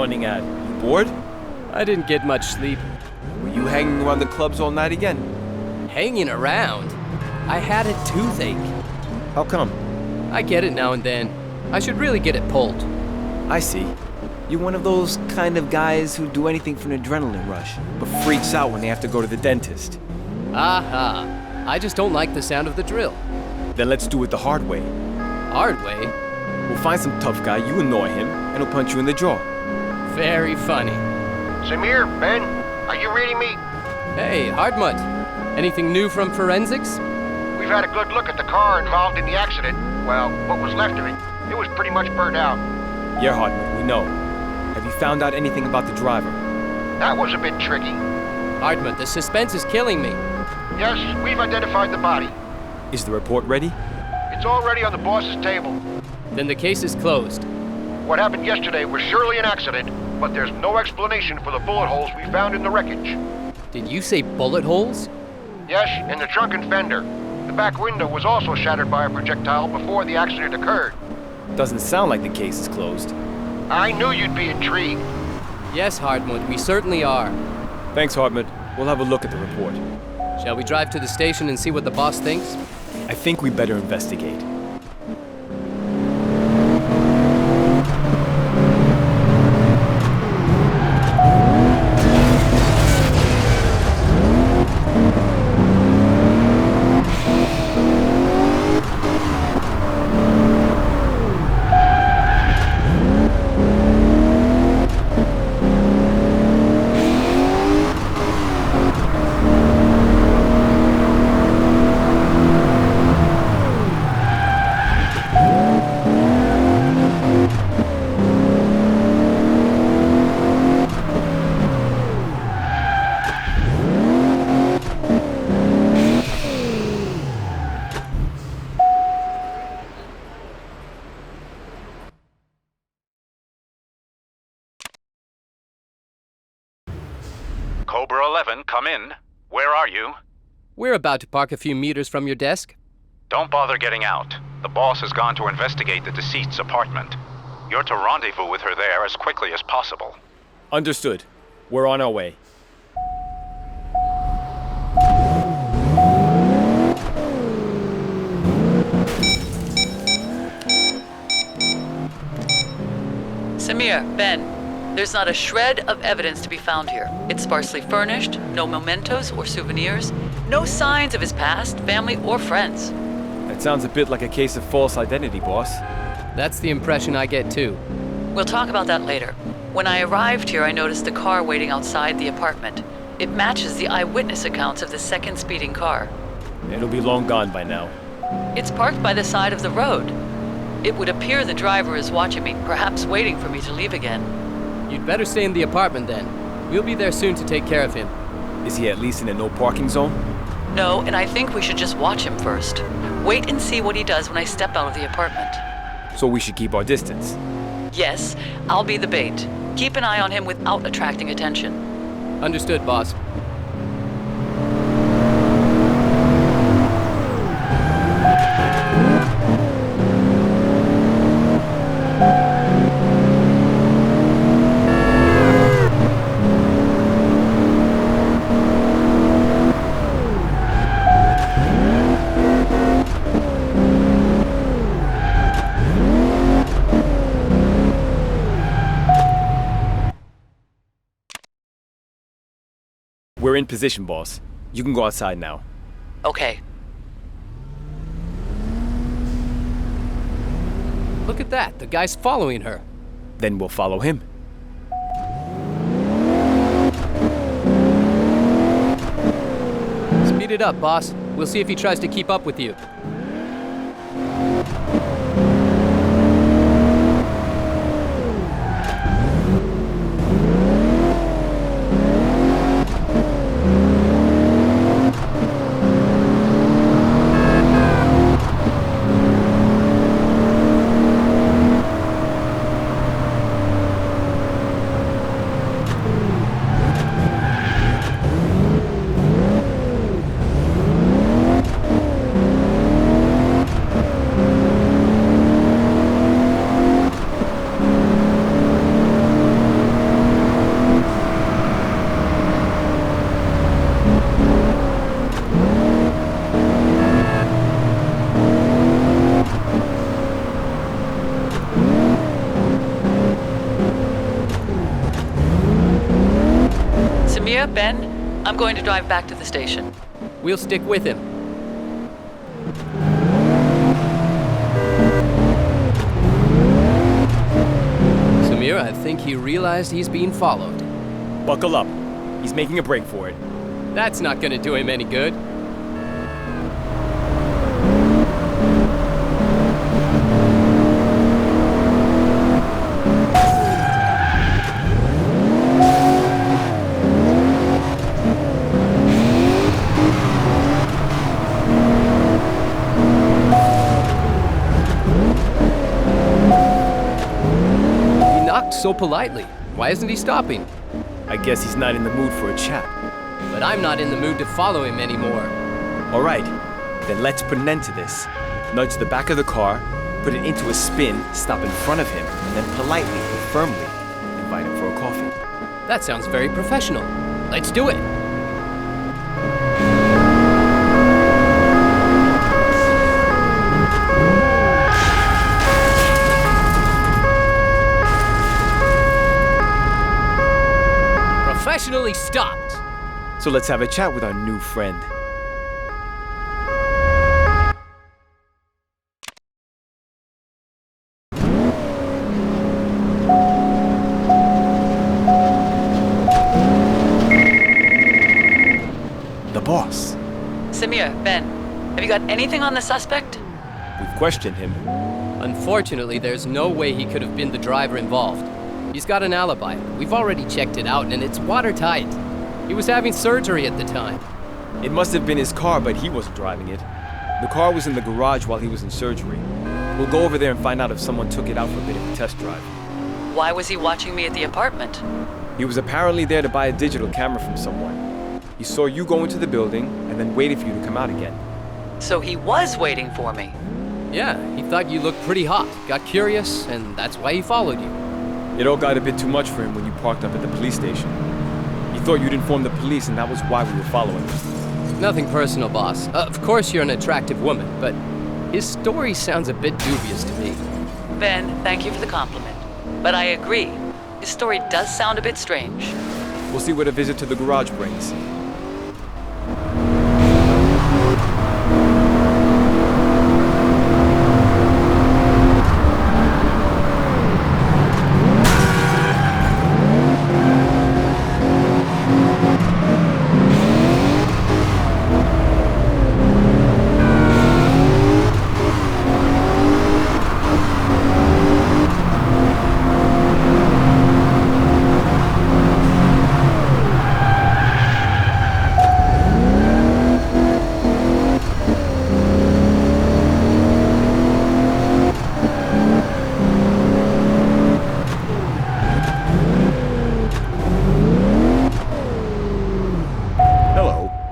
yawning at? You bored? I didn't get much sleep. Were you hanging around the clubs all night again? Hanging around? I had a toothache. How come? I get it now and then. I should really get it pulled. I see. You're one of those kind of guys who do anything for an adrenaline rush, but freaks out when they have to go to the dentist. Aha. I just don't like the sound of the drill. Then let's do it the hard way. Hard way? We'll find some tough guy, you annoy him, and he'll punch you in the jaw. Very funny. Semir, Ben, are you reading me? Hey, Hardmutt. Anything new from forensics? We've had a good look at the car involved in the accident. Well, what was left of it. It was pretty much burned out. Yeah, Hartman, we know. Have you found out anything about the driver? That was a bit tricky. Hardmutt, the suspense is killing me. Yes, we've identified the body. Is the report ready? It's already on the boss's table. Then the case is closed. What happened yesterday was surely an accident, but there's no explanation for the bullet holes we found in the wreckage. Did you say bullet holes? Yes, in the trunk and fender. The back window was also shattered by a projectile before the accident occurred. Doesn't sound like the case is closed. I knew you'd be intrigued. Yes, Hardmutt, we certainly are. Thanks, Hartman. We'll have a look at the report. Shall we drive to the station and see what the boss thinks? I think we better investigate. Cobra 11, come in. Where are you? We're about to park a few meters from your desk. Don't bother getting out. The boss has gone to investigate the deceased's apartment. You're to rendezvous with her there as quickly as possible. Understood. We're on our way. Semir, Ben, there's not a shred of evidence to be found here. It's sparsely furnished, no mementos or souvenirs, no signs of his past, family, or friends. That sounds a bit like a case of false identity, boss. That's the impression I get too. We'll talk about that later. When I arrived here, I noticed the car waiting outside the apartment. It matches the eyewitness accounts of the second speeding car. It'll be long gone by now. It's parked by the side of the road. It would appear the driver is watching me, perhaps waiting for me to leave again. You'd better stay in the apartment then. We'll be there soon to take care of him. Is he at least in a no parking zone? No, and I think we should just watch him first. Wait and see what he does when I step out of the apartment. So we should keep our distance. Yes, I'll be the bait. Keep an eye on him without attracting attention. Understood, boss. We're in position, boss. You can go outside now. Okay. Look at that. The guy's following her. Then we'll follow him. Speed it up, boss. We'll see if he tries to keep up with you. Ben, I'm going to drive back to the station. We'll stick with him. Semir, I think he realized he's being followed. Buckle up. He's making a break for it. That's not gonna do him any good. So politely. Why isn't he stopping? I guess he's not in the mood for a chat. But I'm not in the mood to follow him anymore. All right, then let's put an end to this. Nudge the back of the car, put it into a spin, stop in front of him, and then politely but firmly invite him for a coffee. That sounds very professional. Let's do it. Professionally stopped. So let's have a chat with our new friend. The boss. Semir, Ben, have you got anything on the suspect? We've questioned him. Unfortunately, there's no way he could have been the driver involved. He's got an alibi. We've already checked it out, and it's watertight. He was having surgery at the time. It must have been his car, but he wasn't driving it. The car was in the garage while he was in surgery. We'll go over there and find out if someone took it out for a bit of a test drive. Why was he watching me at the apartment? He was apparently there to buy a digital camera from someone. He saw you go into the building and then waited for you to come out again. So he was waiting for me. Yeah, he thought you looked pretty hot, got curious, and that's why he followed you. It all got a bit too much for him when you parked up at the police station. He thought you'd inform the police, and that was why we were following him. Nothing personal, boss. Of course you're an attractive woman, but his story sounds a bit dubious to me. Ben, thank you for the compliment. But I agree. His story does sound a bit strange. We'll see what a visit to the garage brings.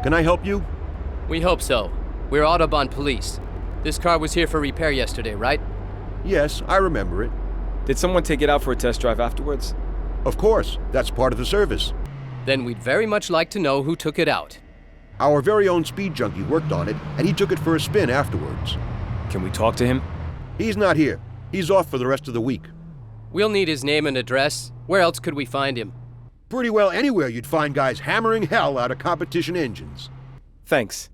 Can I help you? We hope so. We're Autobahn Police. This car was here for repair yesterday, right? Yes, I remember it. Did someone take it out for a test drive afterwards? Of course, that's part of the service. Then we'd very much like to know who took it out. Our very own speed junkie worked on it, and he took it for a spin afterwards. Can we talk to him? He's not here. He's off for the rest of the week. We'll need his name and address. Where else could we find him? Pretty well anywhere you'd find guys hammering hell out of competition engines. Thanks.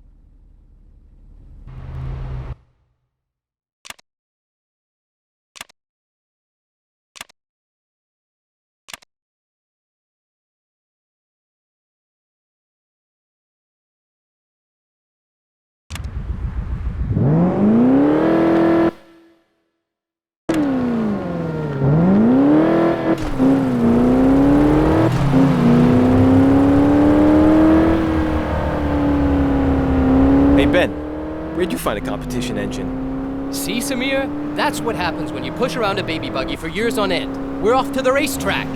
Where'd you find a competition engine? See, Semir? That's what happens when you push around a baby buggy for years on end. We're off to the racetrack.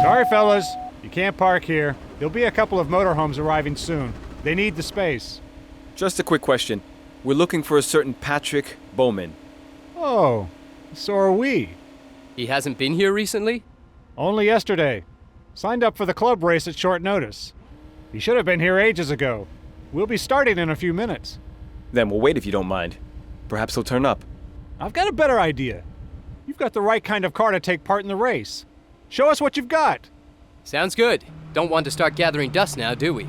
Sorry, fellas. You can't park here. There'll be a couple of motorhomes arriving soon. They need the space. Just a quick question. We're looking for a certain Patrick Bowman. Oh, so are we. He hasn't been here recently? Only yesterday. Signed up for the club race at short notice. He should have been here ages ago. We'll be starting in a few minutes. Then we'll wait if you don't mind. Perhaps he'll turn up. I've got a better idea. You've got the right kind of car to take part in the race. Show us what you've got. Sounds good. Don't want to start gathering dust now, do we?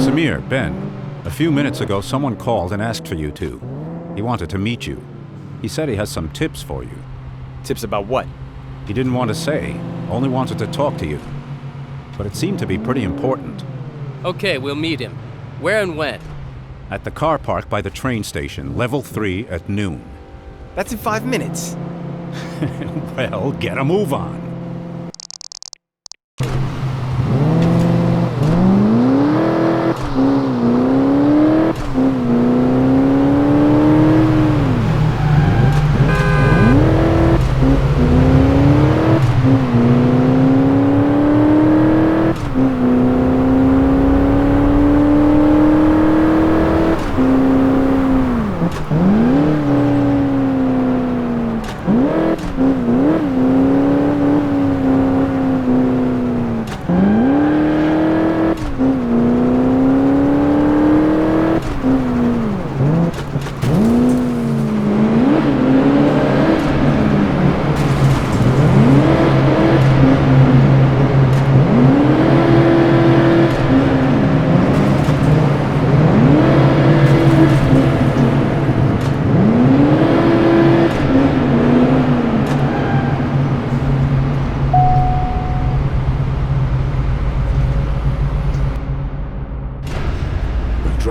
Semir, Ben. A few minutes ago, someone called and asked for you two. He wanted to meet you. He said he has some tips for you. Tips about what? He didn't want to say, only wanted to talk to you. But it seemed to be pretty important. Okay, we'll meet him. Where and when? At the car park by the train station, level 3 at noon. That's in 5 minutes. Well, get a move on.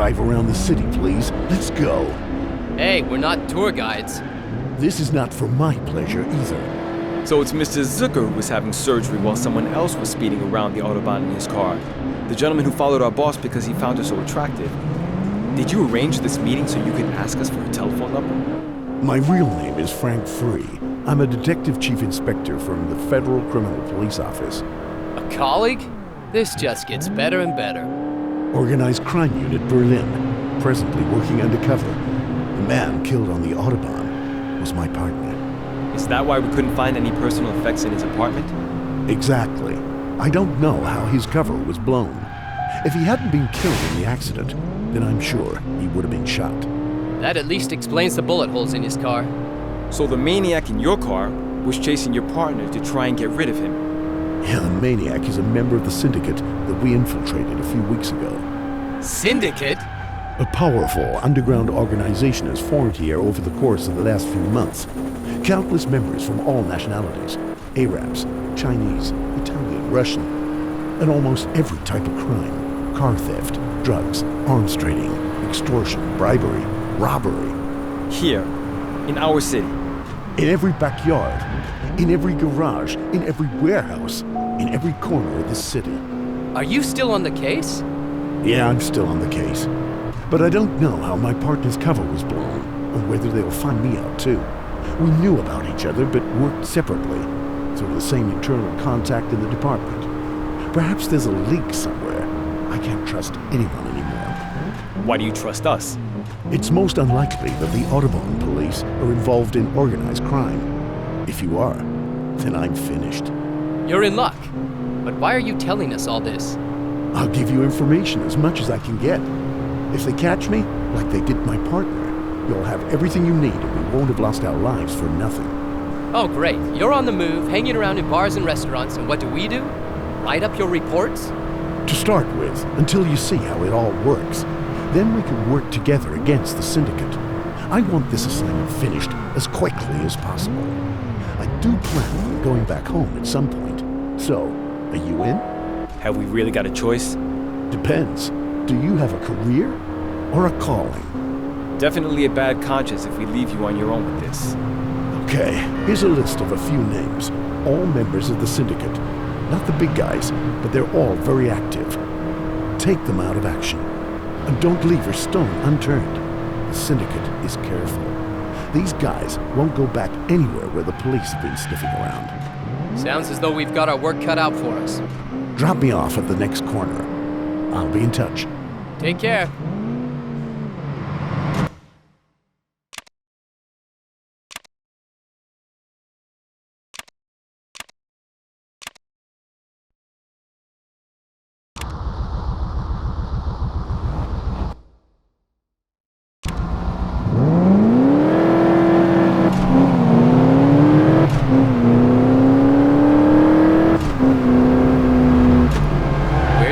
drive around the city, please. Let's go. Hey, we're not tour guides. This is not for my pleasure either. So it's Mr. Zucker who was having surgery while someone else was speeding around the Autobahn in his car. The gentleman who followed our boss because he found her so attractive. Did you arrange this meeting so you could ask us for a telephone number? My real name is Frank Free. I'm a detective chief inspector from the Federal Criminal Police Office. A colleague? This just gets better and better. Organized Crime Unit Berlin, presently working undercover. The man killed on the Autobahn was my partner. Is that why we couldn't find any personal effects in his apartment? Exactly. I don't know how his cover was blown. If he hadn't been killed in the accident, then I'm sure he would have been shot. That at least explains the bullet holes in his car. So the maniac in your car was chasing your partner to try and get rid of him. Yeah, the maniac is a member of the Syndicate that we infiltrated a few weeks ago. Syndicate? A powerful underground organization has formed here over the course of the last few months. Countless members from all nationalities, Arabs, Chinese, Italian, Russian, and almost every type of crime. Car theft, drugs, arms trading, extortion, bribery, robbery. Here, in our city. In every backyard, in every garage, in every warehouse, in every corner of this city. Are you still on the case? Yeah, I'm still on the case. But I don't know how my partner's cover was blown, or whether they'll find me out too. We knew about each other, but worked separately, through the same internal contact in the department. Perhaps there's a leak somewhere. I can't trust anyone anymore. Why do you trust us? It's most unlikely that the Autobahn police are involved in organized crime. If you are, then I'm finished. You're in luck. But why are you telling us all this? I'll give you information as much as I can get. If they catch me, like they did my partner, you'll have everything you need and we won't have lost our lives for nothing. Oh, great. You're on the move, hanging around in bars and restaurants, and what do? Write up your reports? To start with, until you see how it all works. Then we can work together against the Syndicate. I want this assignment finished as quickly as possible. I do plan on going back home at some point. So, are you in? Have we really got a choice? Depends. Do you have a career or a calling? Definitely a bad conscience if we leave you on your own with this. Okay, here's a list of a few names. All members of the Syndicate. Not the big guys, but they're all very active. Take them out of action. And don't leave a stone unturned. The Syndicate is careful. These guys won't go back anywhere where the police have been sniffing around. Sounds as though we've got our work cut out for us. Drop me off at the next corner. I'll be in touch. Take care.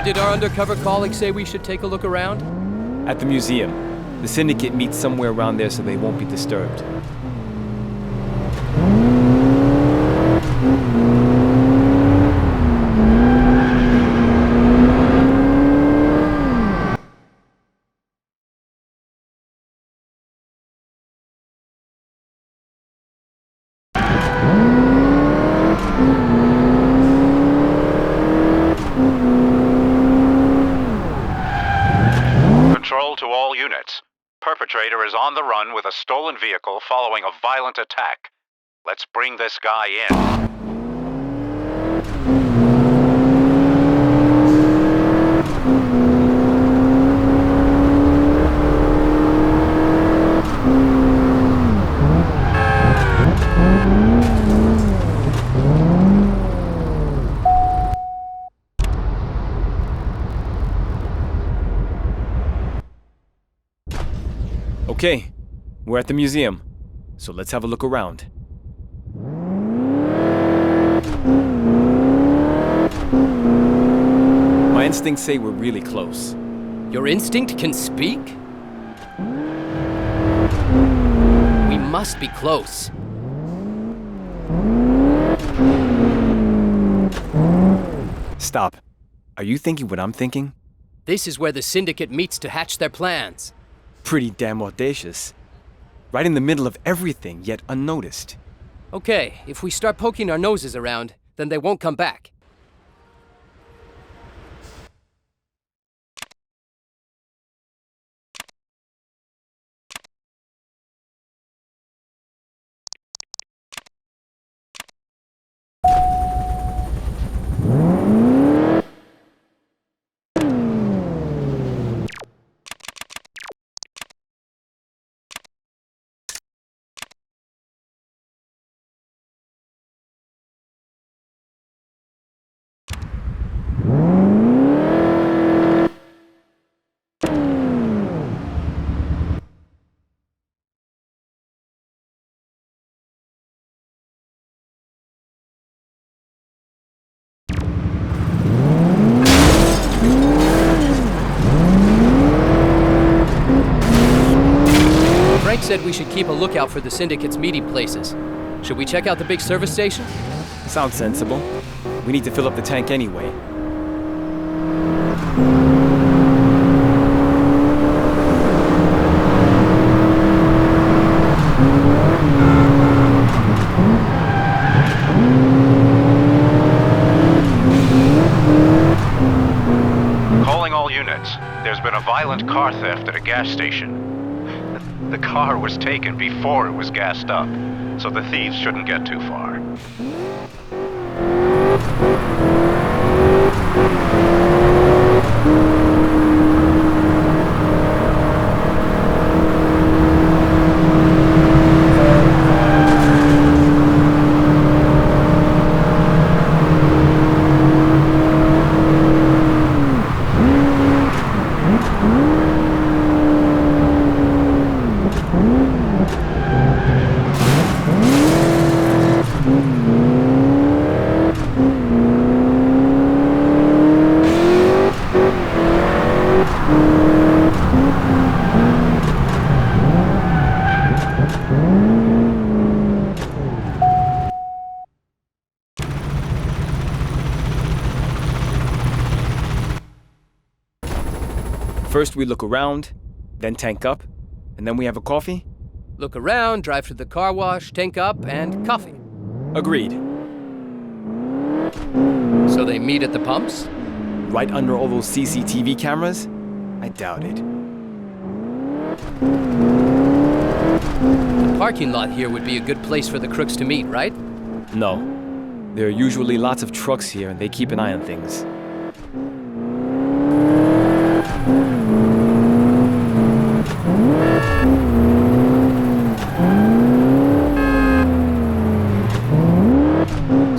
Did our undercover colleague say we should take a look around? At the museum. The Syndicate meets somewhere around there so they won't be disturbed. Control to all units. Perpetrator is on the run with a stolen vehicle following a violent attack. Let's bring this guy in. Okay, we're at the museum, so let's have a look around. My instincts say we're really close. Your instinct can speak? We must be close. Stop. Are you thinking what I'm thinking? This is where the Syndicate meets to hatch their plans. Pretty damn audacious. Right in the middle of everything, yet unnoticed. Okay, if we start poking our noses around, then they won't come back. Frank said we should keep a lookout for the Syndicate's meeting places. Should we check out the big service station? Sounds sensible. We need to fill up the tank anyway. Calling all units. There's been a violent car theft at a gas station. The car was taken before it was gassed up, so the thieves shouldn't get too far. First we look around, then tank up, and then we have a coffee? Look around, drive to the car wash, tank up, and coffee. Agreed. So they meet at the pumps? Right under all those CCTV cameras? I doubt it. The parking lot here would be a good place for the crooks to meet, right? No. There are usually lots of trucks here and they keep an eye on things.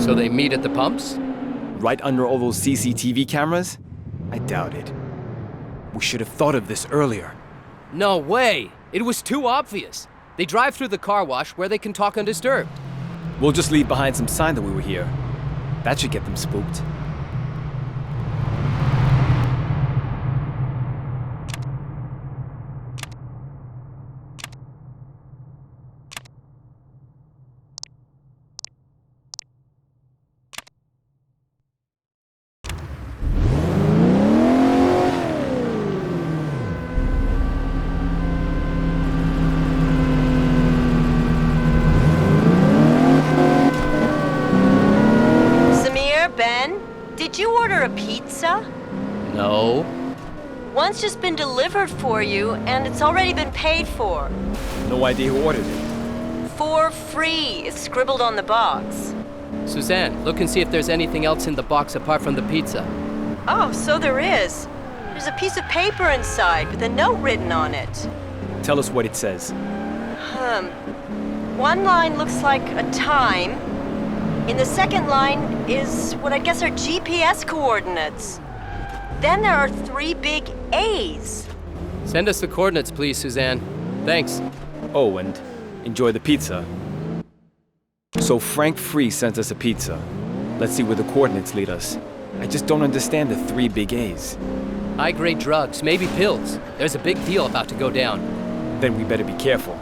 So they meet at the pumps? Right under all those CCTV cameras? I doubt it. We should have thought of this earlier. No way! It was too obvious. They drive through the car wash where they can talk undisturbed. We'll just leave behind some sign that we were here. That should get them spooked. Did you order a pizza? No. One's just been delivered for you, and it's already been paid for. No idea who ordered it. For free. It's scribbled on the box. Suzanne, look and see if there's anything else in the box apart from the pizza. Oh, so there is. There's a piece of paper inside with a note written on it. Tell us what it says. One line looks like a time. In the second line is what I guess are GPS coordinates. Then there are 3 big A's. Send us the coordinates, please, Suzanne. Thanks. Oh, and enjoy the pizza. So Frank Free sent us a pizza. Let's see where the coordinates lead us. I just don't understand the 3 big A's. High-grade drugs, maybe pills. There's a big deal about to go down. Then we better be careful.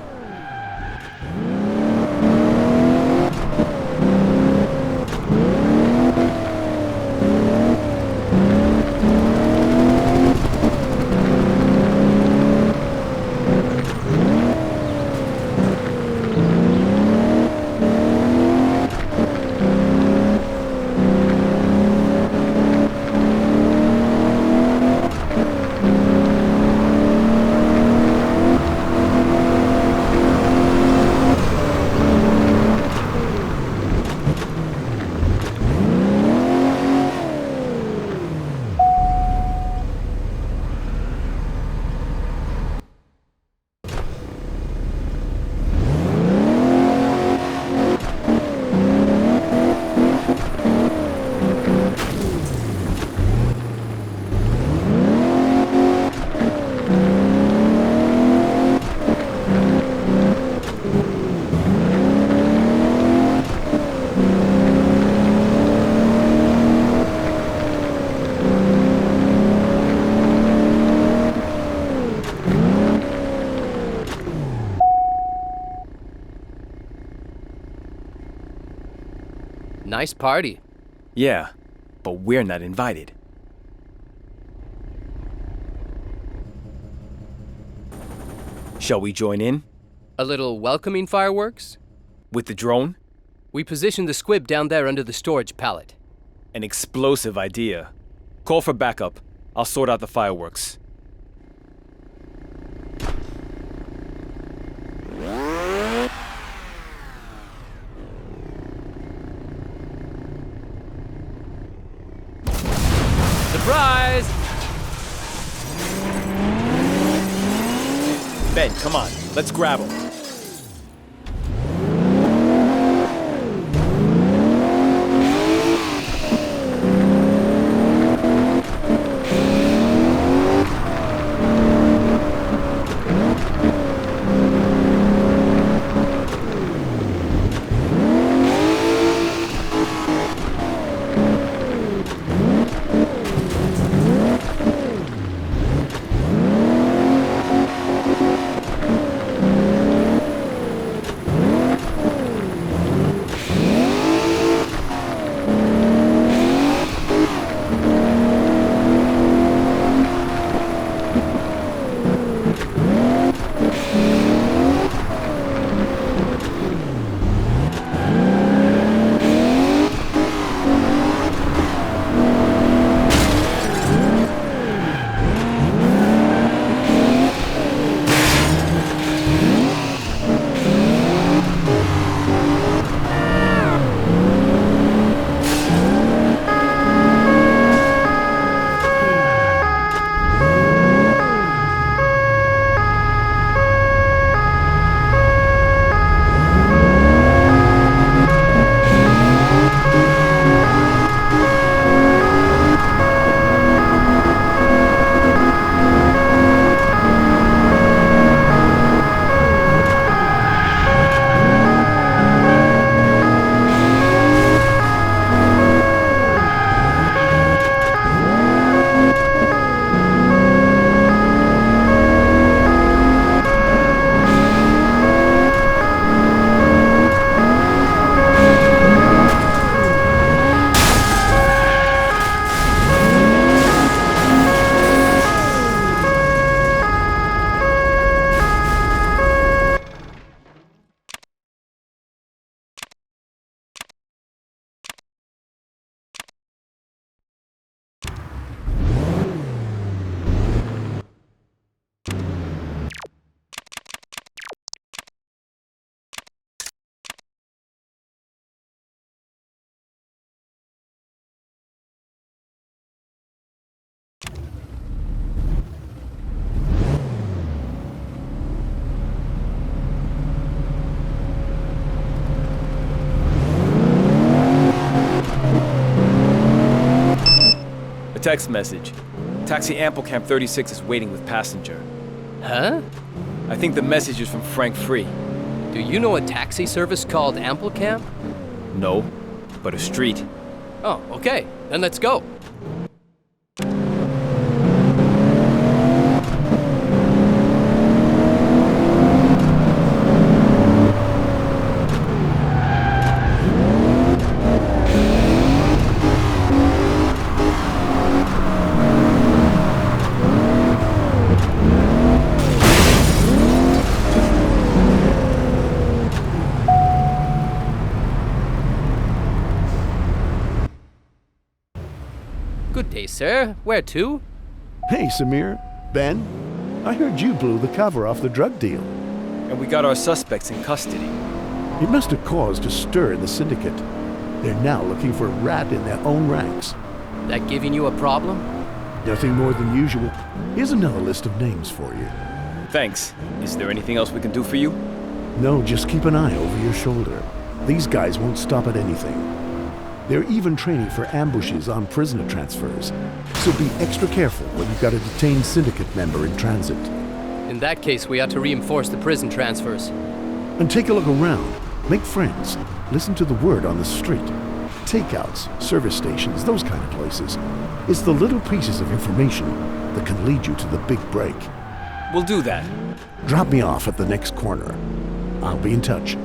Nice party. Yeah, but we're not invited. Shall we join in? A little welcoming fireworks? With the drone? We positioned the squib down there under the storage pallet. An explosive idea. Call for backup. I'll sort out the fireworks. Surprise! Ben, come on. Let's grab him. A text message. Taxi Ample Camp 36 is waiting with passenger. Huh? I think the message is from Frank Free. Do you know a taxi service called Ample Camp? No, but a street. Oh, okay. Then let's go. Good day, sir. Where to? Hey, Semir. Ben? I heard you blew the cover off the drug deal. And we got our suspects in custody. It must have caused a stir in the Syndicate. They're now looking for a rat in their own ranks. That giving you a problem? Nothing more than usual. Here's another list of names for you. Thanks. Is there anything else we can do for you? No, just keep an eye over your shoulder. These guys won't stop at anything. They're even training for ambushes on prisoner transfers. So be extra careful when you've got a detained Syndicate member in transit. In that case, we ought to reinforce the prison transfers. And take a look around. Make friends. Listen to the word on the street. Takeouts, service stations, those kind of places. It's the little pieces of information that can lead you to the big break. We'll do that. Drop me off at the next corner. I'll be in touch.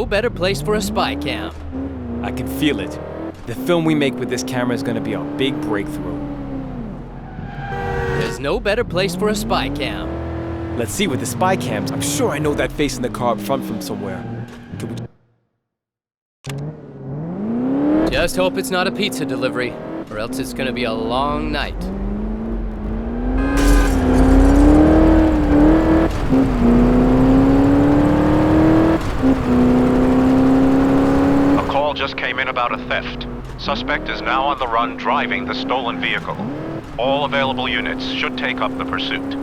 better place for a spy cam. I can feel it. The film we make with this camera is gonna be our big breakthrough. There's no better place for a spy cam. Let's see with the spy cams. I'm sure I know that face in the car up front from somewhere. Can we... Just hope it's not a pizza delivery, or else it's gonna be a long night. A call just came in about a theft. Suspect is now on the run driving the stolen vehicle. All available units should take up the pursuit.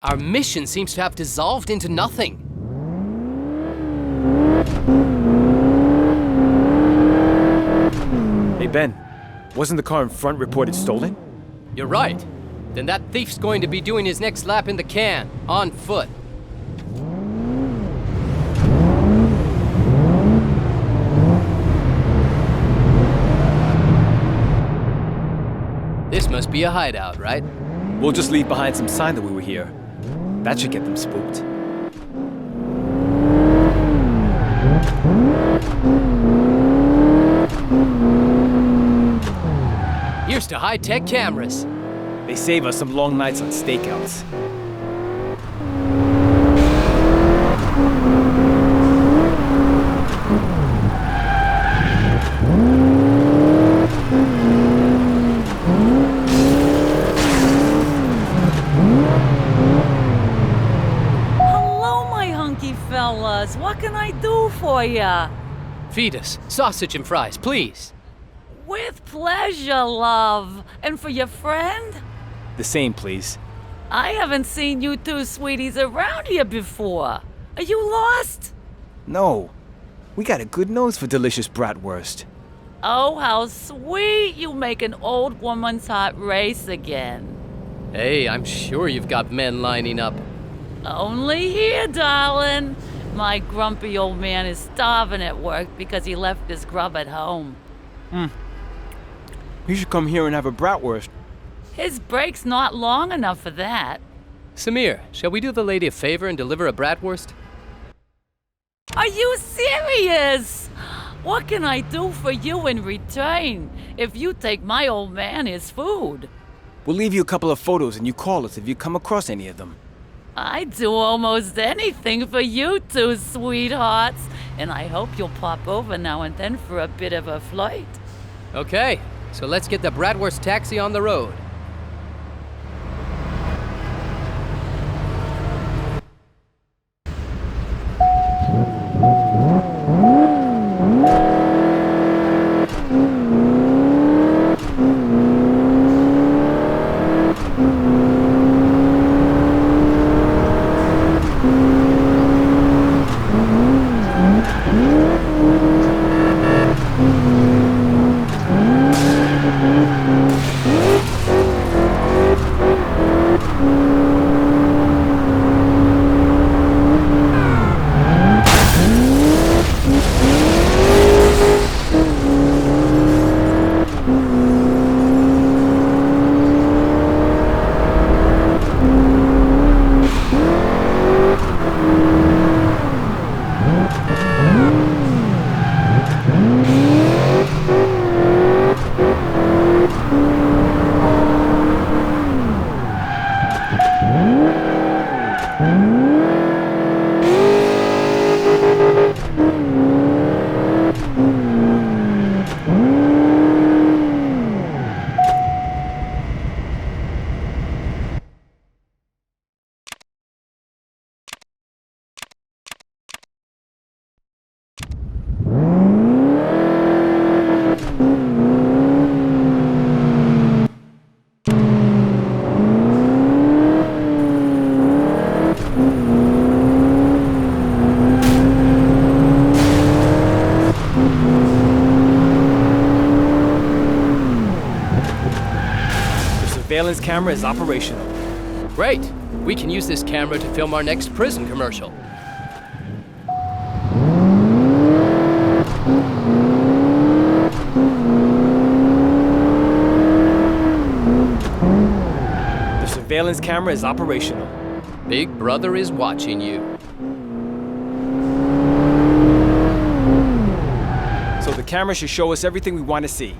Our mission seems to have dissolved into nothing. Hey Ben, wasn't the car in front reported stolen? You're right. Then that thief's going to be doing his next lap in the can, on foot. This must be a hideout, right? We'll just leave behind some sign that we were here. That should get them spooked. Here's to high-tech cameras. They save us some long nights on stakeouts. Fellas, what can I do for ya? Feed us sausage and fries, please. With pleasure, love. And for your friend? The same, please. I haven't seen you two sweeties around here before. Are you lost? No. We got a good nose for delicious bratwurst. Oh, how sweet. You make an old woman's heart race again. Hey, I'm sure you've got men lining up. Only here, darling. My grumpy old man is starving at work because he left his grub at home. You should come here and have a bratwurst. His break's not long enough for that. Semir, shall we do the lady a favor and deliver a bratwurst? Are you serious? What can I do for you in return if you take my old man his food? We'll leave you a couple of photos and you call us if you come across any of them. I'd do almost anything for you two sweethearts, and I hope you'll pop over now and then for a bit of a flight. Okay, so let's get the bratwurst taxi on the road. surveillance camera is operational. Great! We can use this camera to film our next prison commercial. The surveillance camera is operational. Big Brother is watching you. So the camera should show us everything we want to see.